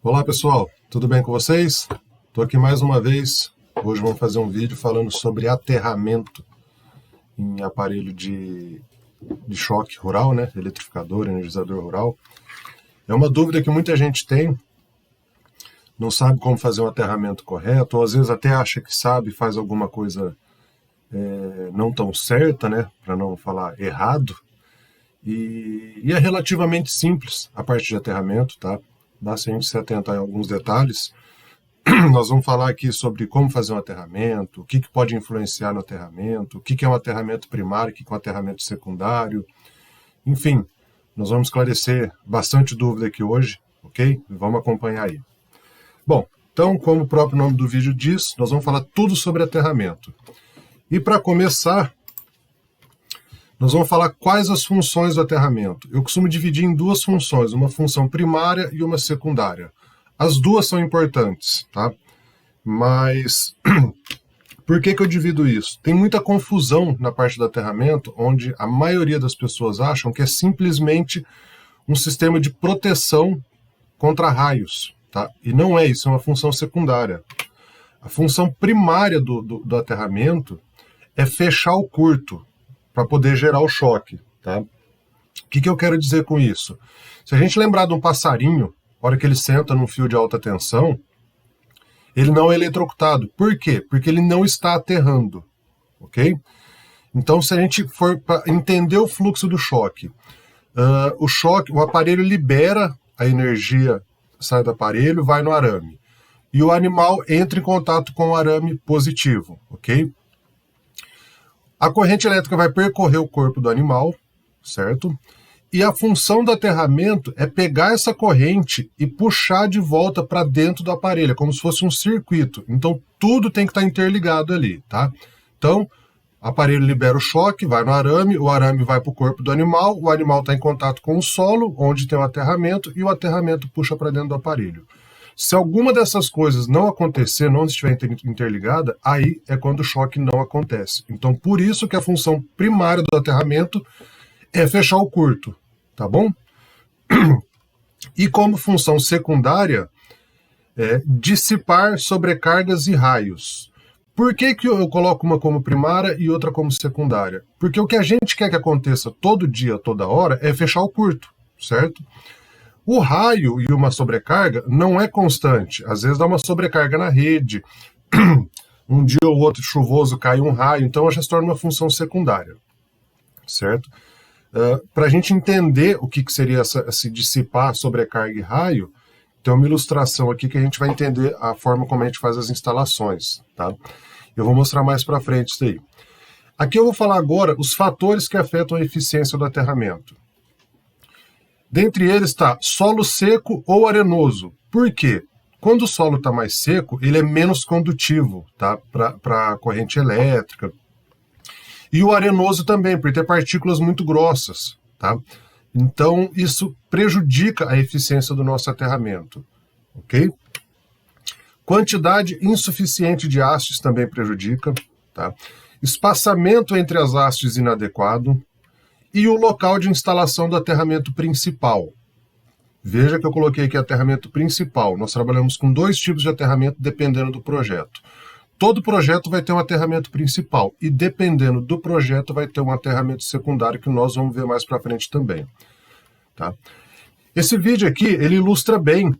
Olá pessoal, tudo bem com vocês? Estou aqui mais uma vez. Hoje vamos fazer um vídeo falando sobre aterramento em aparelho de choque rural, né? Eletrificador, energizador rural. É uma dúvida que muita gente tem, não sabe como fazer um aterramento correto, ou às vezes até acha que sabe e faz alguma coisa não tão certa, né? Para não falar errado. E é relativamente simples a parte de aterramento, tá? Basta a gente se atentar em alguns detalhes. Nós vamos falar aqui sobre como fazer um aterramento, o que pode influenciar no aterramento, o que é um aterramento primário, o que é um aterramento secundário. Enfim, nós vamos esclarecer bastante dúvida aqui hoje, ok? Vamos acompanhar aí. Bom, então, como o próprio nome do vídeo diz, nós vamos falar tudo sobre aterramento. E para começar, nós vamos falar quais as funções do aterramento. Eu costumo dividir em duas funções, uma função primária e uma secundária. As duas são importantes, tá? Mas por que eu divido isso? Tem muita confusão na parte do aterramento, onde a maioria das pessoas acham que é simplesmente um sistema de proteção contra raios, tá? E não é isso, é uma função secundária. A função primária do aterramento é fechar o curto, para poder gerar o choque, tá? O que eu quero dizer com isso? Se a gente lembrar de um passarinho, na hora que ele senta num fio de alta tensão, ele não é eletrocutado. Por quê? Porque ele não está aterrando, ok? Então, se a gente for para entender o fluxo do choque, o aparelho libera a energia, sai do aparelho, vai no arame. E o animal entra em contato com o arame positivo, ok? A corrente elétrica vai percorrer o corpo do animal, certo? E a função do aterramento é pegar essa corrente e puxar de volta para dentro do aparelho, como se fosse um circuito. Então, tudo tem que estar interligado ali, tá? Então, o aparelho libera o choque, vai no arame, o arame vai para o corpo do animal, o animal está em contato com o solo, onde tem o aterramento, e o aterramento puxa para dentro do aparelho. Se alguma dessas coisas não acontecer, não estiver interligada, aí é quando o choque não acontece. Então, por isso que a função primária do aterramento é fechar o curto, tá bom? E como função secundária, é dissipar sobrecargas e raios. Por que eu coloco uma como primária e outra como secundária? Porque o que a gente quer que aconteça todo dia, toda hora, é fechar o curto, certo? O raio e uma sobrecarga não é constante. Às vezes dá uma sobrecarga na rede, um dia ou outro chuvoso cai um raio, então já se torna uma função secundária, certo? Para a gente entender o que seria se dissipar sobrecarga e raio, tem uma ilustração aqui que a gente vai entender a forma como a gente faz as instalações, tá? Eu vou mostrar mais para frente isso aí. Aqui eu vou falar agora os fatores que afetam a eficiência do aterramento. Dentre eles está solo seco ou arenoso. Por quê? Quando o solo está mais seco, ele é menos condutivo, tá? Para a corrente elétrica. E o arenoso também, por ter partículas muito grossas, tá? Então, isso prejudica a eficiência do nosso aterramento, ok? Quantidade insuficiente de hastes também prejudica, tá? Espaçamento entre as hastes inadequado. E o local de instalação do aterramento principal. Veja que eu coloquei aqui aterramento principal. Nós trabalhamos com dois tipos de aterramento dependendo do projeto. Todo projeto vai ter um aterramento principal e dependendo do projeto vai ter um aterramento secundário que nós vamos ver mais para frente também. Tá? Esse vídeo aqui, ele ilustra bem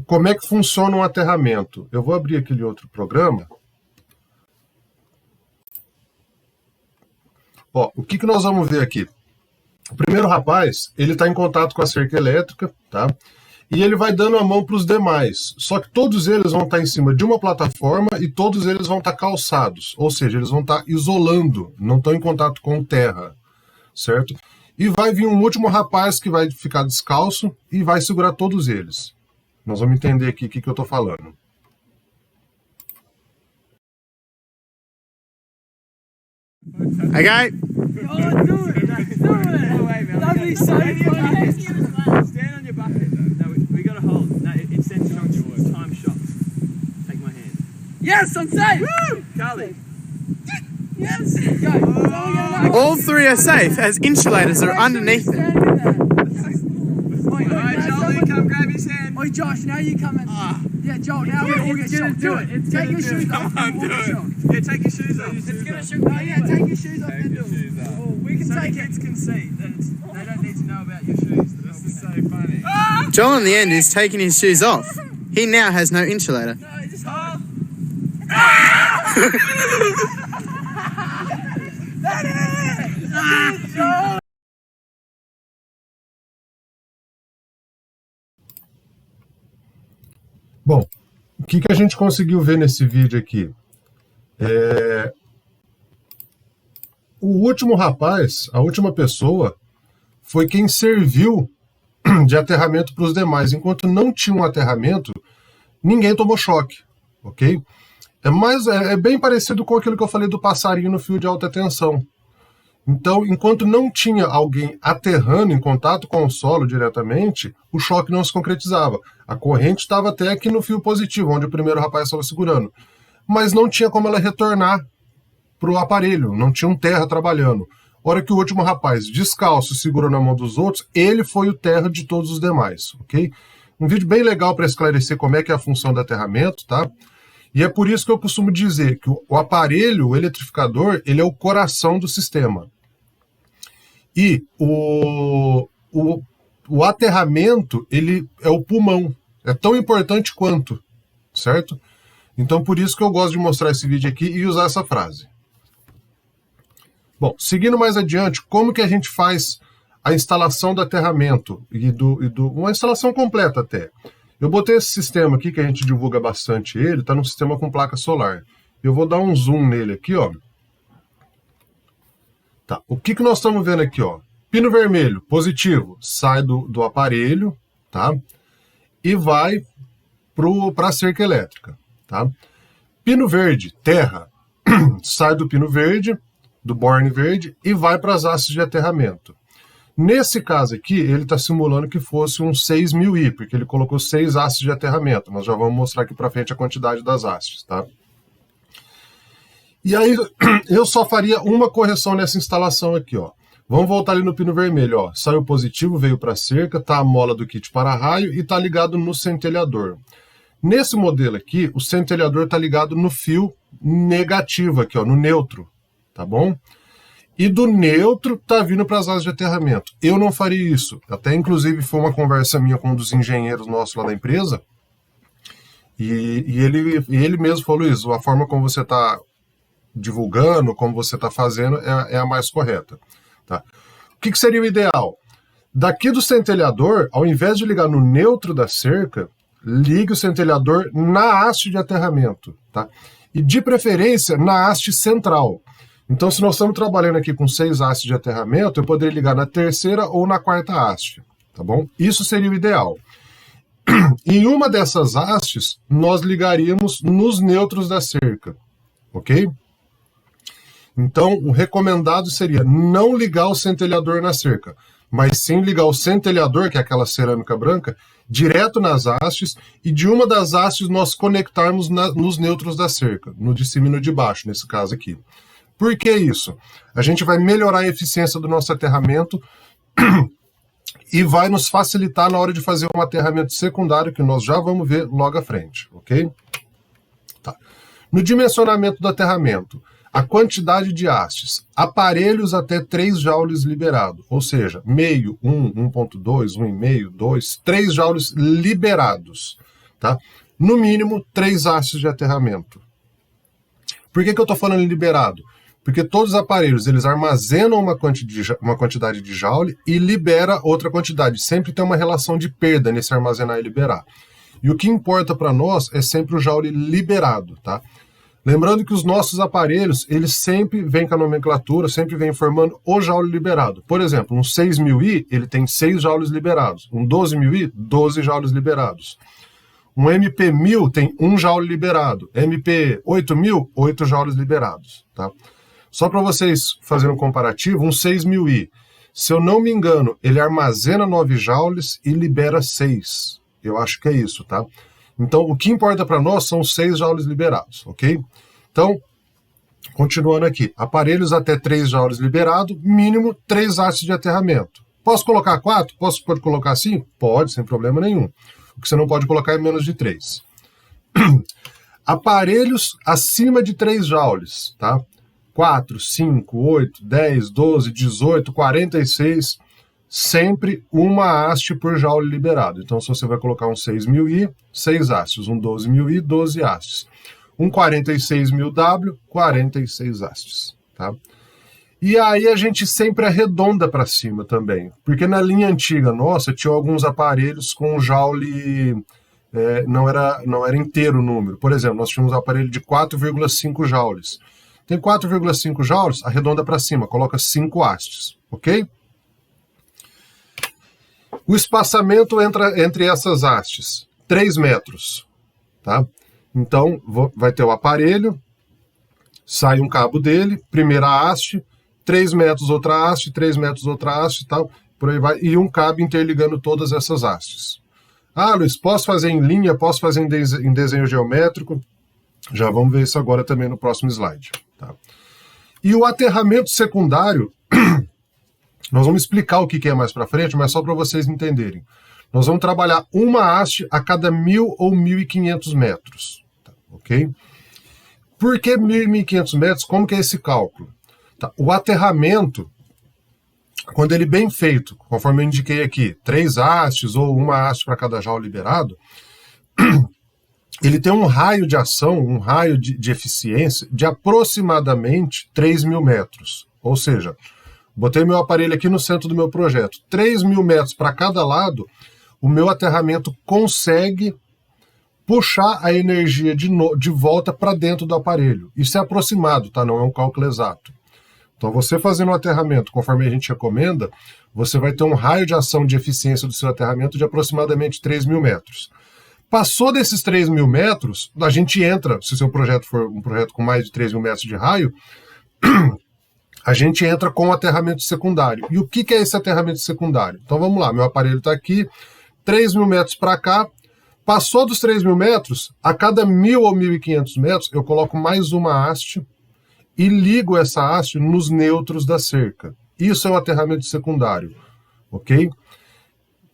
como é que funciona um aterramento. Eu vou abrir aquele outro programa. Ó, o que nós vamos ver aqui? O primeiro rapaz, ele está em contato com a cerca elétrica, tá? E ele vai dando a mão para os demais. Só que todos eles vão estar em cima de uma plataforma e todos eles vão estar calçados. Ou seja, eles vão estar isolando, não estão em contato com terra, certo? E vai vir um último rapaz que vai ficar descalço e vai segurar todos eles. Nós vamos entender aqui o que eu estou falando. Okay. Oh, do it! Do it! That'd be so funny. Stand on your bucket. No, we gotta hold. No, it's sensitive. It's time shocks. Take my hand. Yes, I'm safe! Woo! Carly. Yes! Go! All three are safe as insulators are underneath them. Oi, Alright, Joel, come grab his hand. Oi, Josh, now you come in. Yeah, Joel, now we all get shocked. Do it. Take your shoes off. Come on, do it. Yeah, take your shoes off. It's gonna shoot. Oh, yeah, take your shoes off and do it. Oh, we can So the take it. kids can see that they don't need to know about your shoes. This is so funny. Joel in the end is taking his shoes off. He now has no insulator. No, just Bom, o que a gente conseguiu ver nesse vídeo aqui? O último rapaz, a última pessoa, foi quem serviu de aterramento para os demais. Enquanto não tinha um aterramento, ninguém tomou choque, ok? É bem parecido com aquilo que eu falei do passarinho no fio de alta tensão. Então, enquanto não tinha alguém aterrando em contato com o solo diretamente, o choque não se concretizava. A corrente estava até aqui no fio positivo, onde o primeiro rapaz estava segurando. Mas não tinha como ela retornar para o aparelho, não tinha um terra trabalhando. A hora que o último rapaz, descalço, segurou na mão dos outros, ele foi o terra de todos os demais, ok? Um vídeo bem legal para esclarecer como é que é a função do aterramento, tá? E é por isso que eu costumo dizer que o aparelho, o eletrificador, ele é o coração do sistema. E o aterramento, ele é o pulmão. É tão importante quanto, certo? Então, por isso que eu gosto de mostrar esse vídeo aqui e usar essa frase. Bom, seguindo mais adiante, como que a gente faz a instalação do aterramento uma instalação completa até. Eu botei esse sistema aqui, que a gente divulga bastante ele, está num sistema com placa solar. Eu vou dar um zoom nele aqui, ó. Tá, o que nós estamos vendo aqui, ó? Pino vermelho, positivo, sai do aparelho, tá? E vai para a cerca elétrica, tá? Pino verde, terra, sai do pino verde, do borne verde, e vai para as hastes de aterramento. Nesse caso aqui, ele está simulando que fosse um 6000i, porque ele colocou 6 hastes de aterramento. Nós já vamos mostrar aqui para frente a quantidade das hastes, tá? E aí, eu só faria uma correção nessa instalação aqui, ó. Vamos voltar ali no pino vermelho, ó. Saiu positivo, veio para a cerca, tá a mola do kit para-raio e tá ligado no centelhador. Nesse modelo aqui, o centelhador tá ligado no fio negativo aqui, ó, no neutro, tá bom? E do neutro tá vindo para as hastes de aterramento. Eu não faria isso. Até, inclusive, foi uma conversa minha com um dos engenheiros nossos lá da empresa, e ele mesmo falou isso, a forma como você tá divulgando, como você está fazendo, é a mais correta. Tá? O que seria o ideal? Daqui do centelhador, ao invés de ligar no neutro da cerca, ligue o centelhador na haste de aterramento. Tá? E de preferência na haste central. Então, se nós estamos trabalhando aqui com 6 hastes de aterramento, eu poderia ligar na terceira ou na quarta haste. Tá bom? Isso seria o ideal. Em uma dessas hastes, nós ligaríamos nos neutros da cerca. Ok? Então, o recomendado seria não ligar o centelhador na cerca, mas sim ligar o centelhador, que é aquela cerâmica branca, direto nas hastes, e de uma das hastes nós conectarmos nos neutros da cerca, no de cima e no de baixo, nesse caso aqui. Por que isso? A gente vai melhorar a eficiência do nosso aterramento e vai nos facilitar na hora de fazer um aterramento secundário, que nós já vamos ver logo à frente, ok? Tá. No dimensionamento do aterramento, a quantidade de hastes, aparelhos até 3 joules liberado, ou seja, meio, 1, 1.2, 1,5, 2, 3 joules liberados, tá? No mínimo, 3 hastes de aterramento. Por que eu estou falando liberado? Porque todos os aparelhos, eles armazenam uma quantidade de joule e libera outra quantidade. Sempre tem uma relação de perda nesse armazenar e liberar. E o que importa para nós é sempre o joule liberado, tá? Lembrando que os nossos aparelhos, eles sempre vêm com a nomenclatura, sempre vem informando o joule liberado. Por exemplo, um 6000i, ele tem 6 joules liberados. Um 12000i, 12 joules liberados. Um MP1000 tem 1 joule liberado. MP8000, 8 joules liberados. Tá? Só para vocês fazerem um comparativo, um 6000i, se eu não me engano, ele armazena 9 joules e libera 6. Eu acho que é isso, tá? Então, o que importa para nós são os 6 joules liberados, ok? Então, continuando aqui, aparelhos até 3 joules liberado, mínimo 3 hastes de aterramento, Posso colocar 4? Pode colocar 5? Pode, sem problema nenhum. O que você não pode colocar é menos de 3. Aparelhos acima de 3 joules, tá? 4, 5, 8, 10, 12, 18, 46, sempre uma haste por joule liberado. Então, se você vai colocar um 6.000I, 6 hastes, um 12.000I, 12 hastes. Um 46.000W, 46 hastes, tá? E aí a gente sempre arredonda para cima também, porque na linha antiga nossa tinha alguns aparelhos com joule, não era inteiro o número. Por exemplo, nós tínhamos um aparelho de 4,5 joules. Tem 4,5 joules, arredonda para cima, coloca 5 hastes, ok? O espaçamento entre essas hastes, 3 metros, tá? Então, vai ter o aparelho, sai um cabo dele, primeira haste, 3 metros outra haste, 3 metros outra haste e tal, por aí vai, e um cabo interligando todas essas hastes. Ah, Luiz, posso fazer em linha, posso fazer em desenho geométrico? Já vamos ver isso agora também no próximo slide. Tá? E o aterramento secundário, nós vamos explicar o que é mais para frente, mas só para vocês entenderem. Nós vamos trabalhar uma haste a cada 1.000 ou 1.500 metros. Tá? Ok? Por que 1.000 e 1.500 metros? Como que é esse cálculo? Tá? O aterramento, quando ele é bem feito, conforme eu indiquei aqui, 3 hastes ou uma haste para cada joule liberado, ele tem um raio de ação, um raio de eficiência de aproximadamente 3.000 metros. Ou seja, botei meu aparelho aqui no centro do meu projeto. 3.000 metros para cada lado, o meu aterramento consegue puxar a energia de volta para dentro do aparelho. Isso é aproximado, tá? Não é um cálculo exato. Então, você fazendo o aterramento, conforme a gente recomenda, você vai ter um raio de ação de eficiência do seu aterramento de aproximadamente 3.000 metros. Passou desses 3.000 metros, a gente entra, se o seu projeto for um projeto com mais de 3.000 metros de raio, a gente entra com o aterramento secundário. E o que é esse aterramento secundário? Então vamos lá, meu aparelho está aqui, 3.000 metros para cá, passou dos 3.000 metros, a cada 1.000 ou 1.500 metros, eu coloco mais uma haste e ligo essa haste nos neutros da cerca. Isso é o aterramento secundário, ok?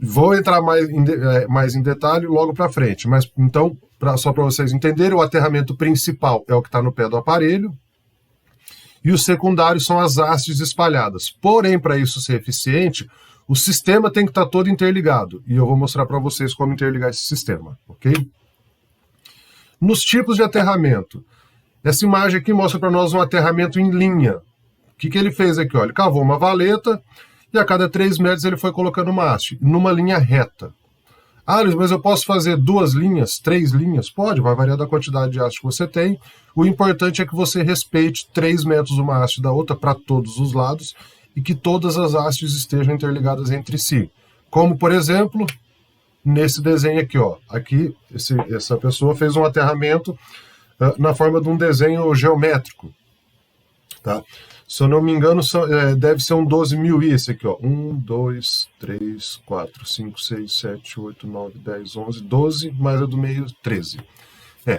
Vou entrar mais em detalhe logo para frente, mas então, só para vocês entenderem, o aterramento principal é o que está no pé do aparelho e o secundário são as hastes espalhadas. Porém, para isso ser eficiente, o sistema tem que estar todo interligado e eu vou mostrar para vocês como interligar esse sistema, ok? Nos tipos de aterramento, essa imagem aqui mostra para nós um aterramento em linha. O que ele fez aqui? Ó, ele cavou uma valeta e a cada 3 metros ele foi colocando uma haste, numa linha reta. Ah, Luiz, mas eu posso fazer 2 linhas, 3 linhas? Pode, vai variar da quantidade de haste que você tem. O importante é que você respeite 3 metros uma haste da outra para todos os lados e que todas as hastes estejam interligadas entre si. Como, por exemplo, nesse desenho aqui. Ó. Aqui, essa pessoa fez um aterramento na forma de um desenho geométrico. Tá? Se eu não me engano, deve ser um 12.000i esse aqui, ó. 1, 2, 3, 4, 5, 6, 7, 8, 9, 10, 11, 12, mais a do meio, 13.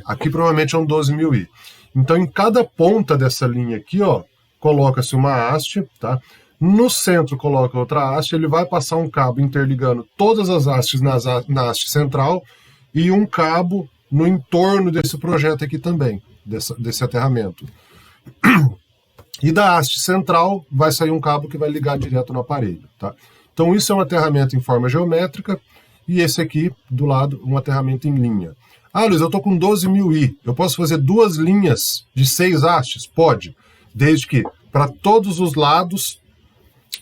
Aqui provavelmente é um 12.000i. Então, em cada ponta dessa linha aqui, ó, coloca-se uma haste, tá? No centro coloca outra haste, ele vai passar um cabo interligando todas as hastes na haste central e um cabo no entorno desse projeto aqui também, desse aterramento. E da haste central vai sair um cabo que vai ligar direto no aparelho. Tá? Então isso é um aterramento em forma geométrica e esse aqui, do lado, um aterramento em linha. Ah, Luiz, eu estou com 12.000i. Eu posso fazer 2 linhas de 6 hastes? Pode, desde que para todos os lados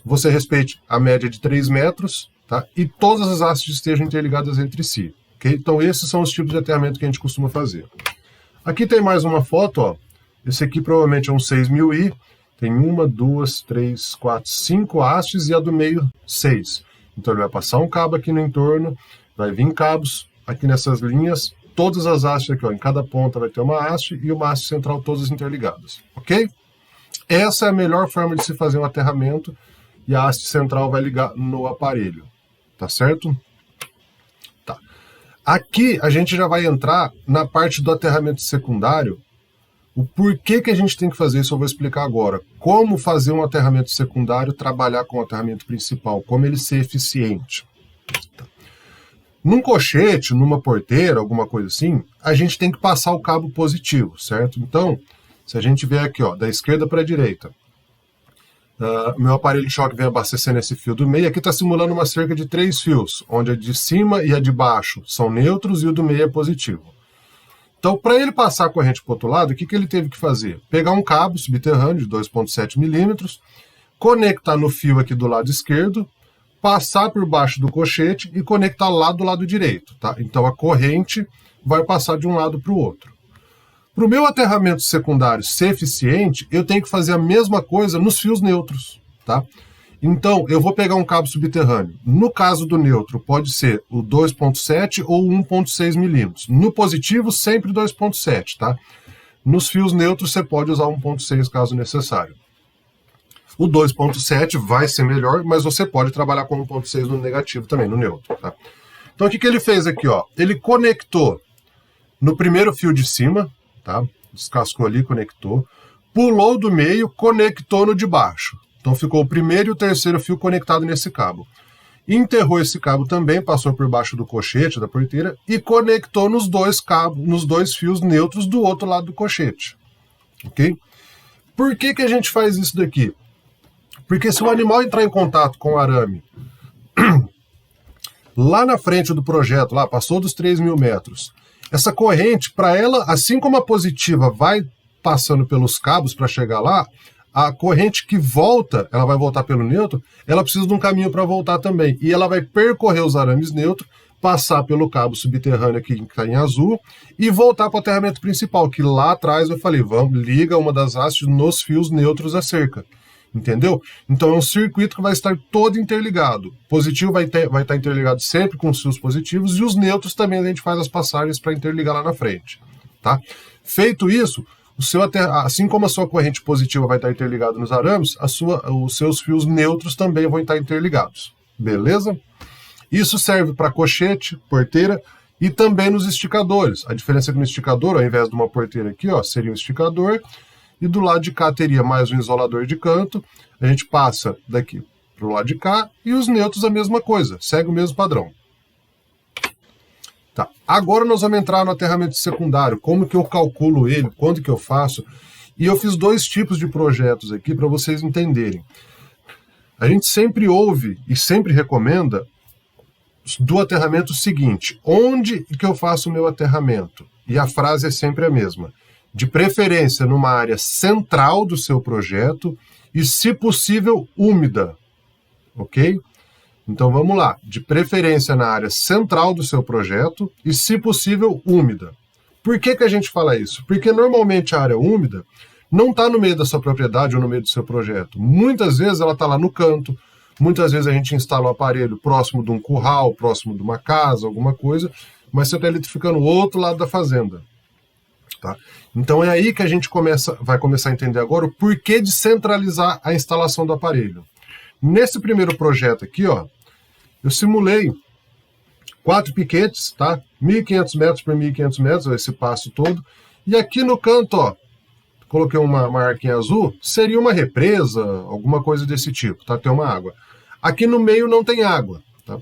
você respeite a média de 3 metros, tá? E todas as hastes estejam interligadas entre si. Okay? Então esses são os tipos de aterramento que a gente costuma fazer. Aqui tem mais uma foto, ó. Esse aqui provavelmente é um 6.000i, tem 1, 2, 3, 4, 5 hastes e a do meio 6. Então ele vai passar um cabo aqui no entorno, vai vir cabos aqui nessas linhas, todas as hastes aqui, ó, em cada ponta vai ter uma haste e uma haste central todas interligadas, ok? Essa é a melhor forma de se fazer um aterramento e a haste central vai ligar no aparelho, tá certo? Tá. Aqui a gente já vai entrar na parte do aterramento secundário, O porquê que a gente tem que fazer isso eu vou explicar agora. Como fazer um aterramento secundário trabalhar com o aterramento principal, como ele ser eficiente. Num cochete, numa porteira, alguma coisa assim, a gente tem que passar o cabo positivo, certo? Então, se a gente vier aqui, ó, da esquerda para a direita, meu aparelho de choque vem abastecendo esse fio do meio, aqui está simulando uma cerca de 3 fios, onde a de cima e a de baixo são neutros e o do meio é positivo. Então, para ele passar a corrente para o outro lado, o que ele teve que fazer? Pegar um cabo subterrâneo de 2,7 milímetros, conectar no fio aqui do lado esquerdo, passar por baixo do cochete e conectar lá do lado direito. Tá? Então, a corrente vai passar de um lado para o outro. Para o meu aterramento secundário ser eficiente, eu tenho que fazer a mesma coisa nos fios neutros. Tá? Então, eu vou pegar um cabo subterrâneo. No caso do neutro, pode ser o 2,7 ou 1,6 milímetros. No positivo, sempre 2,7, tá? Nos fios neutros, você pode usar 1,6 caso necessário. O 2,7 vai ser melhor, mas você pode trabalhar com 1,6 no negativo também, no neutro, tá? Então, o que ele fez aqui, ó? Ele conectou no primeiro fio de cima, tá? Descascou ali, conectou. Pulou do meio, conectou no de baixo. Então ficou o primeiro e o terceiro fio conectado nesse cabo. Enterrou esse cabo também, passou por baixo do cochete, da porteira, e conectou nos dois cabos, nos dois fios neutros do outro lado do cochete. Ok? Por que a gente faz isso daqui? Porque se o animal entrar em contato com o arame lá na frente do projeto, lá passou dos 3.000 metros, essa corrente, para ela, assim como a positiva vai passando pelos cabos para chegar lá, a corrente que volta, ela vai voltar pelo neutro, ela precisa de um caminho para voltar também. E ela vai percorrer os arames neutros, passar pelo cabo subterrâneo aqui que está em azul e voltar para o aterramento principal, que lá atrás eu falei, vamos, liga uma das hastes nos fios neutros à cerca. Entendeu? Então é um circuito que vai estar todo interligado. Positivo vai estar interligado sempre com os fios positivos e os neutros também a gente faz as passagens para interligar lá na frente. Tá? Feito isso, assim como a sua corrente positiva vai estar interligada nos arames, os seus fios neutros também vão estar interligados. Beleza? Isso serve para cochete, porteira e também nos esticadores. A diferença é que no esticador, ao invés de uma porteira aqui, ó, seria um esticador, e do lado de cá teria mais um isolador de canto. A gente passa daqui para o lado de cá e os neutros a mesma coisa, segue o mesmo padrão. Tá. Agora nós vamos entrar no aterramento secundário, como que eu calculo ele, quando que eu faço. E eu fiz 2 tipos de projetos aqui para vocês entenderem. A gente sempre ouve e sempre recomenda do aterramento seguinte, onde que eu faço o meu aterramento? E a frase é sempre a mesma. De preferência numa área central do seu projeto e, se possível, úmida. Ok? Então vamos lá, de preferência na área central do seu projeto e, se possível, úmida. Por que a gente fala isso? Porque normalmente a área úmida não está no meio da sua propriedade ou no meio do seu projeto. Muitas vezes ela está lá no canto, muitas vezes a gente instala o aparelho próximo de um curral, próximo de uma casa, alguma coisa, mas você está eletrificando o outro lado da fazenda. Tá? Então é aí que a gente vai começar a entender agora o porquê de centralizar a instalação do aparelho. Nesse primeiro projeto aqui, ó, eu simulei 4 piquetes, tá? 1.500 metros por 1.500 metros, esse passo todo. E aqui no canto, ó, coloquei uma marquinha azul, seria uma represa, alguma coisa desse tipo, tá? Tem uma água. Aqui no meio não tem água, tá?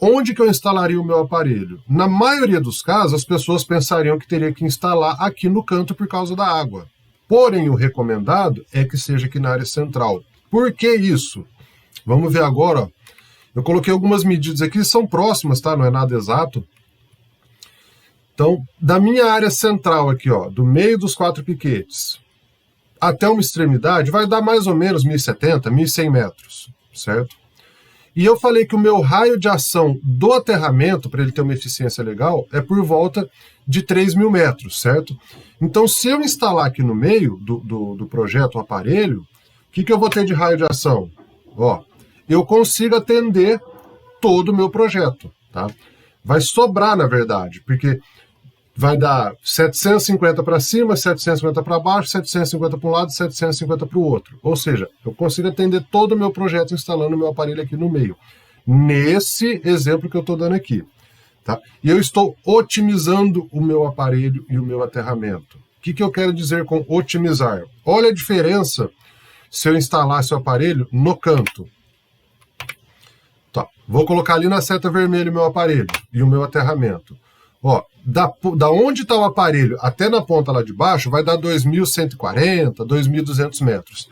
Onde que eu instalaria o meu aparelho? Na maioria dos casos, as pessoas pensariam que teria que instalar aqui no canto por causa da água. Porém, o recomendado é que seja aqui na área central. Por que isso? Vamos ver agora, ó. Eu coloquei algumas medidas aqui, são próximas, tá? Não é nada exato. Então, da minha área central aqui, ó, do meio dos 4 piquetes até uma extremidade, vai dar mais ou menos 1.070, 1.100 metros, certo? E eu falei que o meu raio de ação do aterramento, para ele ter uma eficiência legal, é por volta de 3.000 metros, certo? Então, se eu instalar aqui no meio do projeto o aparelho, o que eu vou ter de raio de ação? Ó, eu consigo atender todo o meu projeto, tá? Vai sobrar, na verdade, porque vai dar 750 para cima, 750 para baixo, 750 para um lado, 750 para o outro. Ou seja, eu consigo atender todo o meu projeto instalando o meu aparelho aqui no meio. Nesse exemplo que eu estou dando aqui. Tá? E eu estou otimizando o meu aparelho e o meu aterramento. O que eu quero dizer com otimizar? Olha a diferença se eu instalar seu aparelho no canto. Tá, vou colocar ali na seta vermelha o meu aparelho e o meu aterramento. Ó, da onde está o aparelho até na ponta lá de baixo vai dar 2.140, 2.200 metros.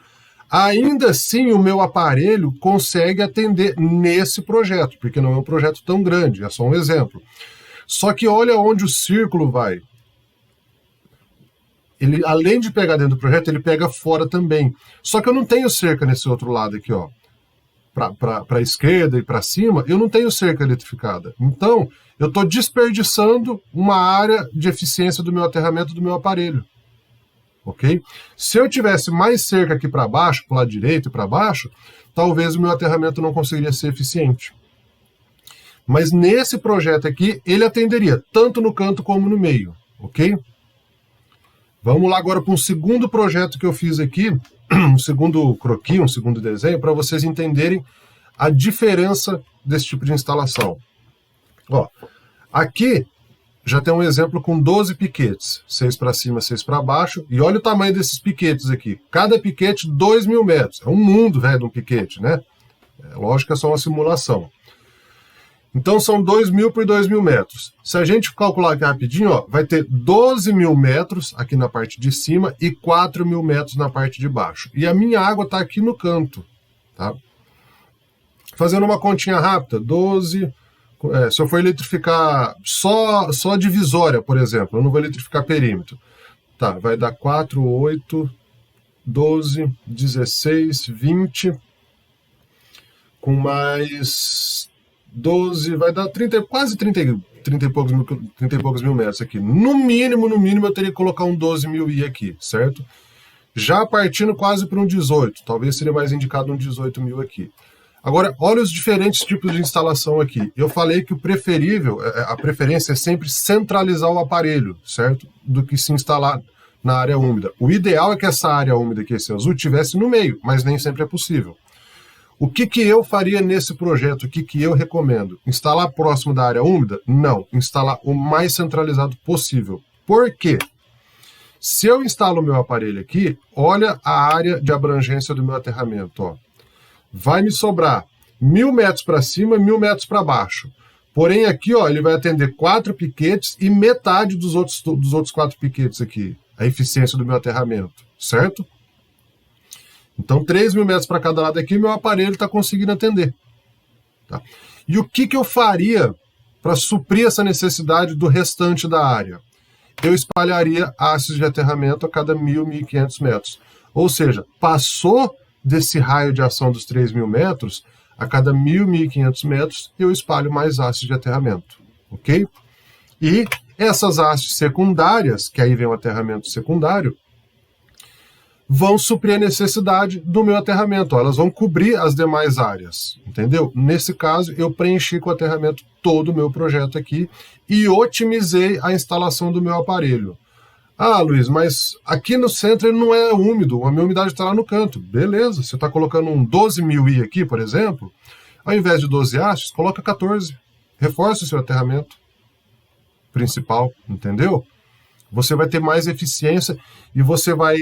Ainda assim, o meu aparelho consegue atender nesse projeto, porque não é um projeto tão grande, é só um exemplo. Só que olha onde o círculo vai. Ele, além de pegar dentro do projeto, ele pega fora também. Só que eu não tenho cerca nesse outro lado aqui, ó. Para a esquerda e para cima, eu não tenho cerca eletrificada. Então, eu estou desperdiçando uma área de eficiência do meu aterramento do meu aparelho. Ok? Se eu tivesse mais cerca aqui para baixo, para o lado direito e para baixo, talvez o meu aterramento não conseguiria ser eficiente. Mas nesse projeto aqui, ele atenderia tanto no canto como no meio. Ok? Vamos lá agora para um segundo projeto que eu fiz aqui, um segundo croquis, um segundo desenho, para vocês entenderem a diferença desse tipo de instalação. Ó, aqui já tem um exemplo com 12 piquetes, 6 para cima, 6 para baixo, e olha o tamanho desses piquetes aqui. Cada piquete 2.000 metros, é um mundo, velho, de um piquete, né? É, lógico que é só uma simulação. Então são 2.000 por 2.000 metros. Se a gente calcular aqui rapidinho, ó, vai ter 12.000 metros aqui na parte de cima e 4.000 metros na parte de baixo. E a minha água está aqui no canto. Tá? Fazendo uma continha rápida, 12... se eu for eletrificar só a divisória, por exemplo, eu não vou eletrificar perímetro. Tá, vai dar 4, 8, 12, 16, 20, com mais 12, vai dar 30, quase 30 e poucos mil metros aqui. No mínimo, eu teria que colocar um 12.000i aqui, certo? Já partindo quase para um 18, talvez seria mais indicado um 18.000 aqui. Agora, olha os diferentes tipos de instalação aqui. Eu falei que o preferível, a preferência é sempre centralizar o aparelho, certo? Do que se instalar na área úmida. O ideal é que essa área úmida aqui, esse azul, estivesse no meio, mas nem sempre é possível. O que eu faria nesse projeto? O que eu recomendo? Instalar próximo da área úmida? Não. Instalar o mais centralizado possível. Por quê? Se eu instalo o meu aparelho aqui, olha a área de abrangência do meu aterramento, ó. Vai me sobrar 1.000 metros para cima e 1.000 metros para baixo. Porém, aqui, ó, ele vai atender 4 piquetes e metade dos outros 4 piquetes aqui. A eficiência do meu aterramento, certo? Então, 3.000 metros para cada lado aqui, meu aparelho está conseguindo atender. Tá? E o que eu faria para suprir essa necessidade do restante da área? Eu espalharia hastes de aterramento a cada 1.000, 1.500 metros. Ou seja, passou desse raio de ação dos 3.000 metros, a cada 1.000, 1.500 metros, eu espalho mais hastes de aterramento, ok? E essas hastes secundárias, que aí vem o aterramento secundário, vão suprir a necessidade do meu aterramento, ó, elas vão cobrir as demais áreas, entendeu? Nesse caso, eu preenchi com o aterramento todo o meu projeto aqui e otimizei a instalação do meu aparelho. Ah, Luiz, mas aqui no centro ele não é úmido, a minha umidade está lá no canto. Beleza, você está colocando um 12.000i aqui, por exemplo, ao invés de 12 hastes, coloca 14. Reforça o seu aterramento principal, entendeu? Você vai ter mais eficiência e você vai,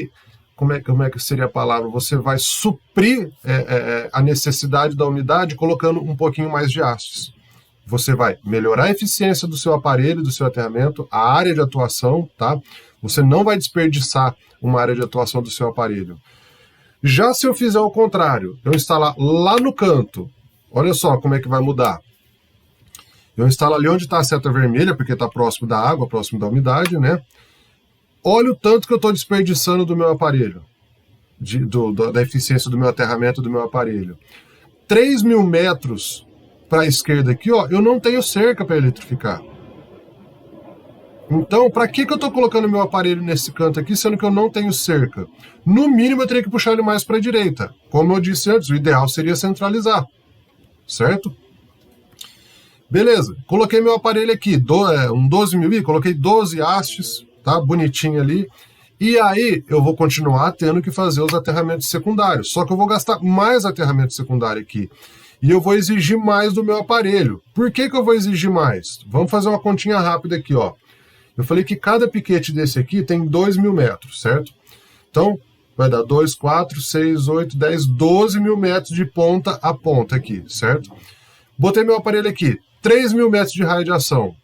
como é que seria a palavra? Você vai suprir a necessidade da umidade colocando um pouquinho mais de hastes. Você vai melhorar a eficiência do seu aparelho, do seu aterramento, a área de atuação, tá? Você não vai desperdiçar uma área de atuação do seu aparelho. Já se eu fizer o contrário, eu instalar lá no canto, olha só como é que vai mudar. Eu instalo ali onde está a seta vermelha, porque está próximo da água, próximo da umidade, né? Olha o tanto que eu estou desperdiçando do meu aparelho, da eficiência do meu aterramento do meu aparelho. 3.000 metros para a esquerda aqui, ó, eu não tenho cerca para eletrificar. Então, para que eu estou colocando meu aparelho nesse canto aqui, sendo que eu não tenho cerca? No mínimo, eu teria que puxar ele mais para a direita. Como eu disse antes, o ideal seria centralizar, certo? Beleza, coloquei meu aparelho aqui, um 12.000i, coloquei 12 hastes, tá? Bonitinho ali. E aí, eu vou continuar tendo que fazer os aterramentos secundários. Só que eu vou gastar mais aterramento secundário aqui. E eu vou exigir mais do meu aparelho. Por que eu vou exigir mais? Vamos fazer uma continha rápida aqui, ó. Eu falei que cada piquete desse aqui tem 2.000 metros, certo? Então, vai dar 2, 4, 6, 8, 10, 12 mil metros de ponta a ponta aqui, certo? Botei meu aparelho aqui, 3.000 metros de raio de ação.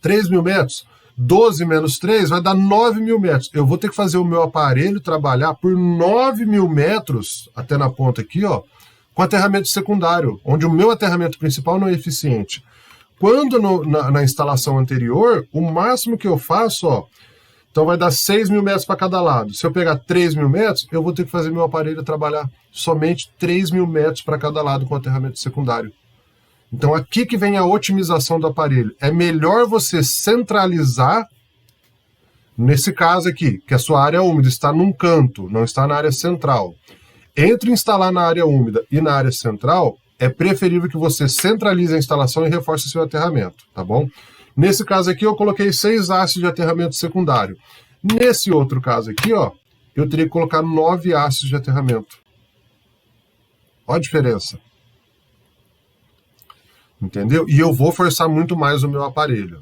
3.000 metros, 12 menos 3 vai dar 9.000 metros. Eu vou ter que fazer o meu aparelho trabalhar por 9.000 metros, até na ponta aqui, ó, com aterramento secundário, onde o meu aterramento principal não é eficiente. Quando na instalação anterior, o máximo que eu faço, ó, então vai dar 6.000 metros para cada lado. Se eu pegar 3.000 metros, eu vou ter que fazer meu aparelho trabalhar somente 3.000 metros para cada lado com aterramento secundário. Então aqui que vem a otimização do aparelho. É melhor você centralizar, nesse caso aqui, que a sua área úmida está num canto, não está na área central. Entre instalar na área úmida e na área central, é preferível que você centralize a instalação e reforce seu aterramento, tá bom? Nesse caso aqui, eu coloquei 6 hastes de aterramento secundário. Nesse outro caso aqui, ó, eu teria que colocar 9 hastes de aterramento. Olha a diferença. Entendeu? E eu vou forçar muito mais o meu aparelho.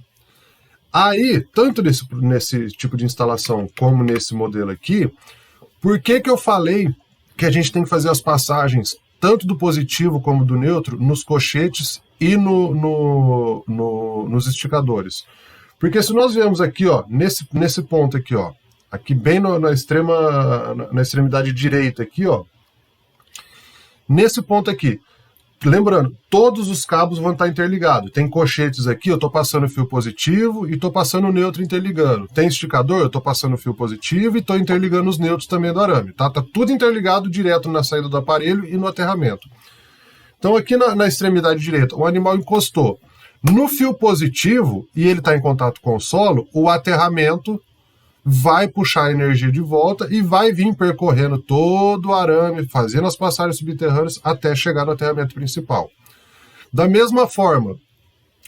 Aí, tanto nesse tipo de instalação como nesse modelo aqui, por que eu falei que a gente tem que fazer as passagens tanto do positivo como do neutro nos cochetes e nos esticadores? Porque se nós viemos aqui, ó, nesse ponto aqui, ó, aqui bem na extremidade direita aqui, ó, nesse ponto aqui, lembrando, todos os cabos vão estar interligados. Tem cochetes aqui, eu estou passando o fio positivo e estou passando o neutro interligando. Tem esticador, eu estou passando o fio positivo e estou interligando os neutros também do arame. Tá tudo interligado direto na saída do aparelho e no aterramento. Então aqui na extremidade direita, o animal encostou no fio positivo e ele está em contato com o solo, o aterramento vai puxar a energia de volta e vai vir percorrendo todo o arame, fazendo as passagens subterrâneas até chegar no aterramento principal. Da mesma forma,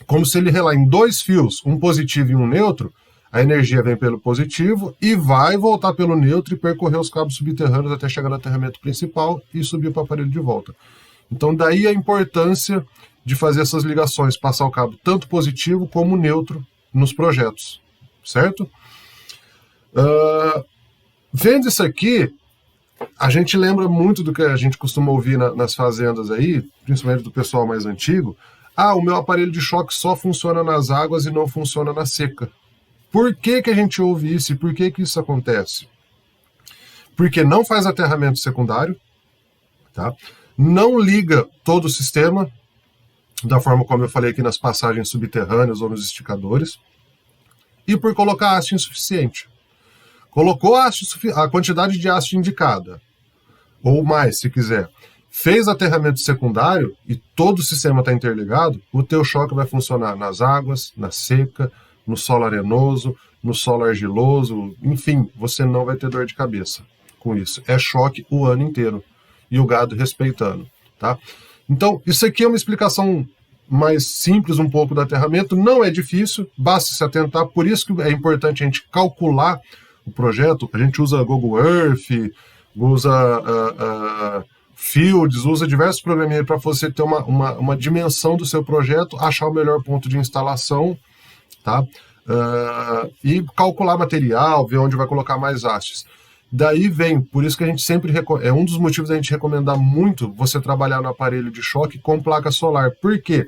como se ele relar em 2 fios, um positivo e um neutro, a energia vem pelo positivo e vai voltar pelo neutro e percorrer os cabos subterrâneos até chegar no aterramento principal e subir para o aparelho de volta. Então daí a importância de fazer essas ligações, passar o cabo tanto positivo como neutro nos projetos, certo? Vendo isso aqui, a gente lembra muito do que a gente costuma ouvir nas fazendas aí, principalmente do pessoal mais antigo. Ah, o meu aparelho de choque só funciona nas águas e não funciona na seca. Por que a gente ouve isso e por que isso acontece? Porque não faz aterramento secundário, tá? Não liga todo o sistema, da forma como eu falei aqui nas passagens subterrâneas ou nos esticadores, e por colocar haste insuficiente. Colocou a quantidade de haste indicada, ou mais, se quiser. Fez aterramento secundário e todo o sistema está interligado, o teu choque vai funcionar nas águas, na seca, no solo arenoso, no solo argiloso, enfim, você não vai ter dor de cabeça com isso. É choque o ano inteiro. E o gado respeitando, tá? Então, isso aqui é uma explicação mais simples um pouco do aterramento, não é difícil, basta se atentar, por isso que é importante a gente calcular o projeto. A gente usa Google Earth, usa Fields, usa diversos programinhas para você ter uma dimensão do seu projeto, achar o melhor ponto de instalação, tá? E calcular material, ver onde vai colocar mais hastes. Daí vem, por isso que a gente sempre é um dos motivos da gente recomendar muito você trabalhar no aparelho de choque com placa solar. Por quê?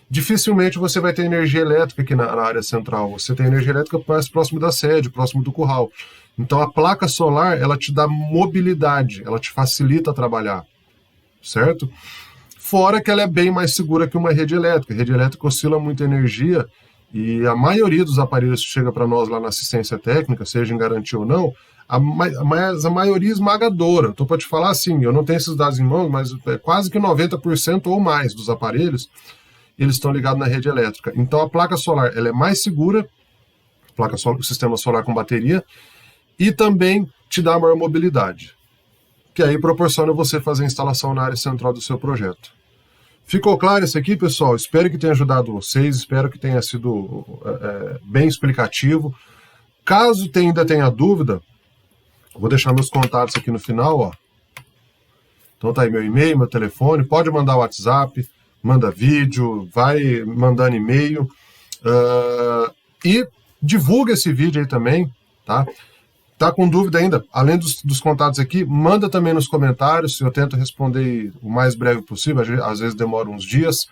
Dificilmente você vai ter energia elétrica aqui na área central. Você tem energia elétrica mais próximo da sede, próximo do curral. Então a placa solar, ela te dá mobilidade, ela te facilita trabalhar, certo? Fora que ela é bem mais segura que uma rede elétrica. A rede elétrica oscila muita energia e a maioria dos aparelhos que chega para nós lá na assistência técnica, seja em garantia ou não, a maioria esmagadora. Estou para te falar assim, eu não tenho esses dados em mãos, mas é quase que 90% ou mais dos aparelhos, eles estão ligados na rede elétrica. Então a placa solar, ela é mais segura, o sistema solar com bateria, e também te dá maior mobilidade, que aí proporciona você fazer a instalação na área central do seu projeto. Ficou claro isso aqui, pessoal? Espero que tenha ajudado vocês, espero que tenha sido bem explicativo. Caso ainda tenha dúvida, vou deixar meus contatos aqui no final, ó. Então tá aí meu e-mail, meu telefone, pode mandar WhatsApp, manda vídeo, vai mandando e-mail. E Divulga esse vídeo aí também, tá? Tá com dúvida ainda? Além dos contatos aqui, manda também nos comentários, eu tento responder o mais breve possível, às vezes demora uns dias,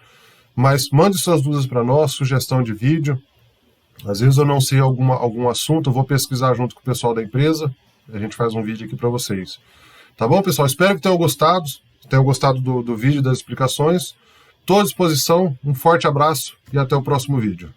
mas mande suas dúvidas para nós, sugestão de vídeo. Às vezes eu não sei algum assunto, eu vou pesquisar junto com o pessoal da empresa, a gente faz um vídeo aqui para vocês. Tá bom, pessoal? Espero que tenham gostado do vídeo, das explicações. Estou à disposição, um forte abraço e até o próximo vídeo.